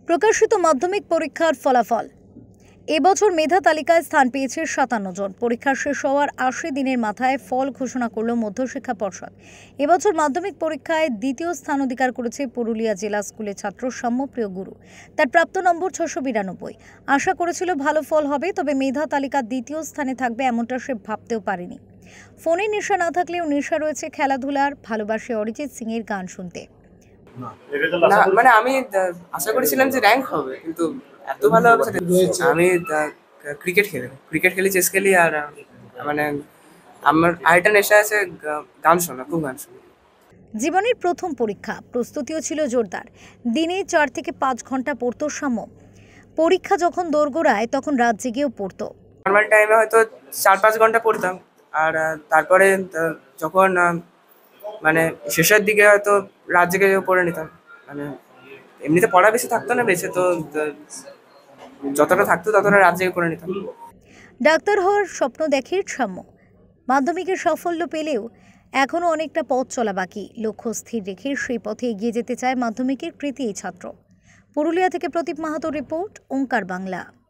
প্রকাশিত মাধ্যমিক পরীক্ষার ফলাফল। এবছর মেধা তালিকায় স্থান পেয়েছে ৫৭ জন। পরীক্ষা শেষ হওয়ার ৮০ দিনের মাথায় ফল ঘোষণা করল মধ্যশিক্ষা পর্ষদ। এবছর মাধ্যমিক পরীক্ষায় দ্বিতীয় স্থান অধিকার করেছে পুরুলিয়া জেলা স্কুলের ছাত্র সাম্যপ্রিয় গুরু। তার প্রাপ্ত নম্বর ৬৯২। আশা করেছিল ভালো ফল হবে, তবে মেধা তালিকার দ্বিতীয় স্থানে থাকবে এমনটা সে ভাবতেও পারেনি। ফোনে নেশা না থাকলেও নেশা রয়েছে খেলাধুলার, ভালোবাসে অরিজিৎ সিং এর গান শুনতে। না, মানে আমি আশা করেছিলাম যে র্যাঙ্ক হবে, কিন্তু এত ভালো হবে সেটা আমি ক্রিকেট খেলি, চেস খেলি, আর মানে আমার আরেকটা নেশা আছে গান শোনা, খুব গান শোনা। জীবনের প্রথম পরীক্ষা, প্রস্তুতিও ছিল জোরদার। দিনে ৪ থেকে ৫ ঘন্টা পড়তো সাম্য। পরীক্ষা যখন দোরগোড়ায় তখন রাত জেগেও পড়তো। নর্মাল টাইমে হয়তো ৪-৫ ঘন্টা পড়তাম, আর তারপরে যখন মানে শেষের দিকে হয়তো রাত জেগে পড়ে নিতাম। মানে এমনিতে পড়া বেশি থাকতো না, বেশি তো যতটা থাকতো ততটা রাত জেগে পড়ে নিতাম। ডাক্তার হওয়ার স্বপ্ন দেখে সাম্য। মাধ্যমিকের সাফল্য পেলেও এখনও অনেকটা পথ চলা বাকি। লক্ষ্য স্থির রেখে সেই পথে এগিয়ে যেতে চায় মাধ্যমিকের কৃতী এই ছাত্র। পুরুলিয়া থেকে প্রদীপ মাহাতো রিপোর্ট, ওঙ্কার বাংলা।